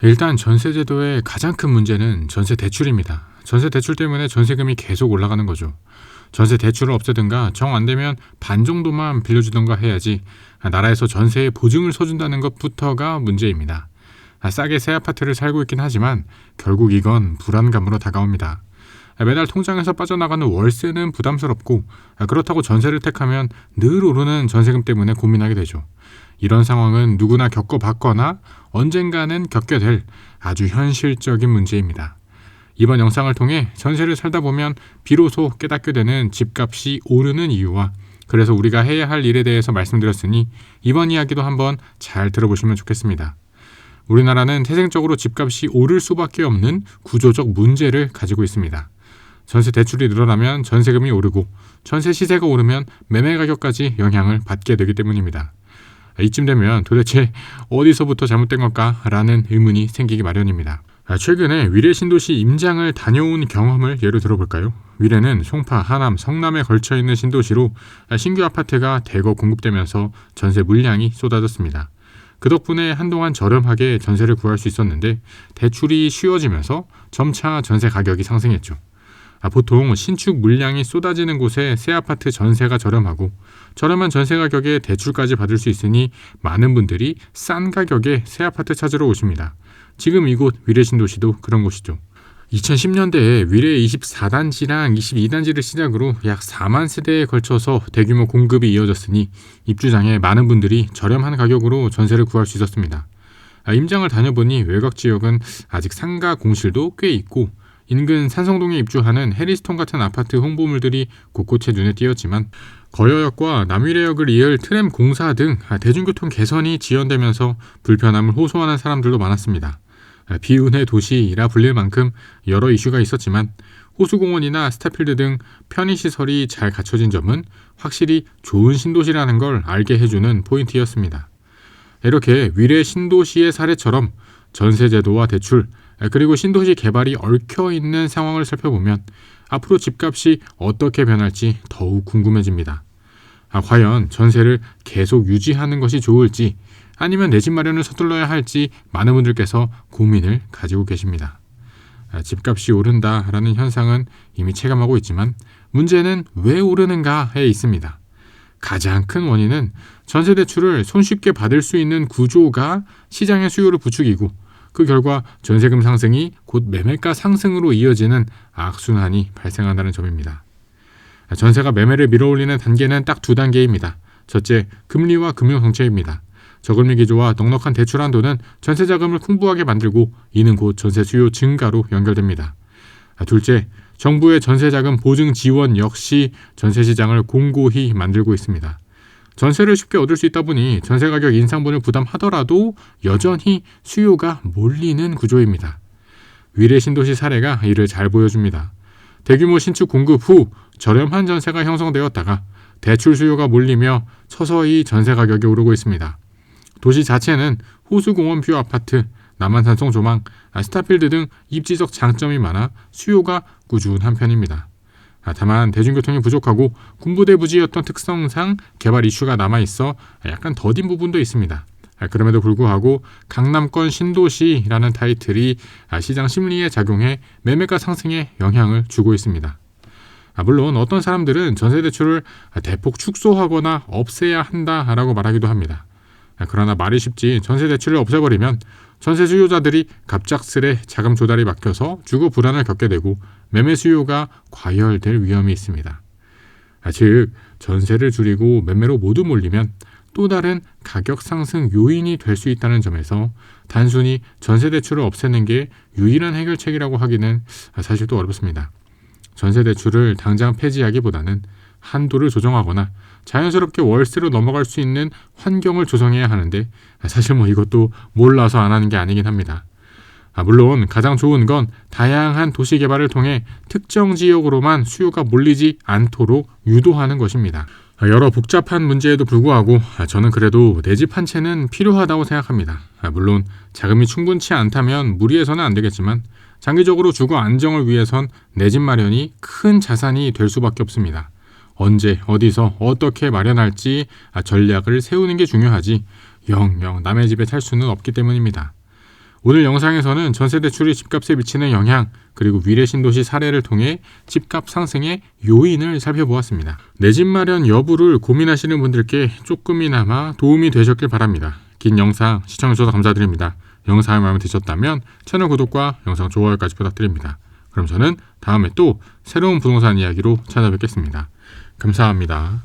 일단 전세제도의 가장 큰 문제는 전세 대출입니다. 전세 대출 때문에 전세금이 계속 올라가는 거죠. 전세 대출을 없애든가 정 안 되면 반 정도만 빌려주던가 해야지 나라에서 전세에 보증을 서준다는 것부터가 문제입니다. 싸게 새 아파트를 살고 있긴 하지만 결국 이건 불안감으로 다가옵니다. 매달 통장에서 빠져나가는 월세는 부담스럽고 그렇다고 전세를 택하면 늘 오르는 전세금 때문에 고민하게 되죠. 이런 상황은 누구나 겪어봤거나 언젠가는 겪게 될 아주 현실적인 문제입니다. 이번 영상을 통해 전세를 살다 보면 비로소 깨닫게 되는 집값이 오르는 이유와 그래서 우리가 해야 할 일에 대해서 말씀드렸으니 이번 이야기도 한번 잘 들어보시면 좋겠습니다. 우리나라는 태생적으로 집값이 오를 수밖에 없는 구조적 문제를 가지고 있습니다. 전세 대출이 늘어나면 전세금이 오르고 전세 시세가 오르면 매매 가격까지 영향을 받게 되기 때문입니다. 이쯤 되면 도대체 어디서부터 잘못된 걸까라는 의문이 생기기 마련입니다. 최근에 위례 신도시 임장을 다녀온 경험을 예로 들어볼까요? 위례는 송파, 하남, 성남에 걸쳐있는 신도시로 신규 아파트가 대거 공급되면서 전세 물량이 쏟아졌습니다. 그 덕분에 한동안 저렴하게 전세를 구할 수 있었는데 대출이 쉬워지면서 점차 전세 가격이 상승했죠. 보통 신축 물량이 쏟아지는 곳에 새 아파트 전세가 저렴하고 저렴한 전세 가격에 대출까지 받을 수 있으니 많은 분들이 싼 가격에 새 아파트 찾으러 오십니다. 지금 이곳 위례 신도시도 그런 곳이죠. 2010년대에 위례 24단지랑 22단지를 시작으로 약 4만 세대에 걸쳐서 대규모 공급이 이어졌으니 입주장에 많은 분들이 저렴한 가격으로 전세를 구할 수 있었습니다. 임장을 다녀보니 외곽 지역은 아직 상가 공실도 꽤 있고 인근 산성동에 입주하는 해리스톤 같은 아파트 홍보물들이 곳곳에 눈에 띄었지만 거여역과 남위례역을 이을 트램 공사 등 대중교통 개선이 지연되면서 불편함을 호소하는 사람들도 많았습니다. 비운의 도시라 불릴 만큼 여러 이슈가 있었지만 호수공원이나 스타필드 등 편의시설이 잘 갖춰진 점은 확실히 좋은 신도시라는 걸 알게 해주는 포인트였습니다. 이렇게 위례 신도시의 사례처럼 전세제도와 대출, 그리고 신도시 개발이 얽혀있는 상황을 살펴보면 앞으로 집값이 어떻게 변할지 더욱 궁금해집니다. 과연 전세를 계속 유지하는 것이 좋을지 아니면 내 집 마련을 서둘러야 할지 많은 분들께서 고민을 가지고 계십니다. 집값이 오른다라는 현상은 이미 체감하고 있지만 문제는 왜 오르는가에 있습니다. 가장 큰 원인은 전세대출을 손쉽게 받을 수 있는 구조가 시장의 수요를 부추기고 그 결과 전세금 상승이 곧 매매가 상승으로 이어지는 악순환이 발생한다는 점입니다. 전세가 매매를 밀어올리는 단계는 딱 두 단계입니다. 첫째, 금리와 금융정책입니다. 저금리 기조와 넉넉한 대출 한도는 전세 자금을 풍부하게 만들고 이는 곧 전세 수요 증가로 연결됩니다. 둘째, 정부의 전세 자금 보증 지원 역시 전세 시장을 공고히 만들고 있습니다. 전세를 쉽게 얻을 수 있다 보니 전세 가격 인상분을 부담하더라도 여전히 수요가 몰리는 구조입니다. 위례 신도시 사례가 이를 잘 보여줍니다. 대규모 신축 공급 후 저렴한 전세가 형성되었다가 대출 수요가 몰리며 서서히 전세 가격이 오르고 있습니다. 도시 자체는 호수공원 뷰 아파트, 남한산성 조망, 스타필드 등 입지적 장점이 많아 수요가 꾸준한 편입니다. 다만 대중교통이 부족하고 군부대 부지였던 특성상 개발 이슈가 남아있어 약간 더딘 부분도 있습니다. 그럼에도 불구하고 강남권 신도시라는 타이틀이 시장 심리에 작용해 매매가 상승에 영향을 주고 있습니다. 물론 어떤 사람들은 전세대출을 대폭 축소하거나 없애야 한다라고 말하기도 합니다. 그러나 말이 쉽지 전세대출을 없애버리면 전세 수요자들이 갑작스레 자금 조달이 막혀서 주거 불안을 겪게 되고 매매 수요가 과열될 위험이 있습니다. 즉 전세를 줄이고 매매로 모두 몰리면 또 다른 가격 상승 요인이 될 수 있다는 점에서 단순히 전세대출을 없애는 게 유일한 해결책이라고 하기는 사실 또 어렵습니다. 전세대출을 당장 폐지하기보다는 한도를 조정하거나 자연스럽게 월세로 넘어갈 수 있는 환경을 조성해야 하는데 사실 이것도 몰라서 안 하는 게 아니긴 합니다. 물론 가장 좋은 건 다양한 도시 개발을 통해 특정 지역으로만 수요가 몰리지 않도록 유도하는 것입니다. 여러 복잡한 문제에도 불구하고 저는 그래도 내 집 한 채는 필요하다고 생각합니다. 물론 자금이 충분치 않다면 무리해서는 안 되겠지만 장기적으로 주거 안정을 위해선 내 집 마련이 큰 자산이 될 수밖에 없습니다. 언제 어디서 어떻게 마련할지 전략을 세우는 게 중요하지 영영 남의 집에 살 수는 없기 때문입니다. 오늘 영상에서는 전세 대출이 집값에 미치는 영향, 그리고 위례 신도시 사례를 통해 집값 상승의 요인을 살펴보았습니다. 내 집 마련 여부를 고민하시는 분들께 조금이나마 도움이 되셨길 바랍니다. 긴 영상 시청해주셔서 감사드립니다. 영상이 마음에 드셨다면 채널 구독과 영상 좋아요까지 부탁드립니다. 그럼 저는 다음에 또 새로운 부동산 이야기로 찾아뵙겠습니다. 감사합니다.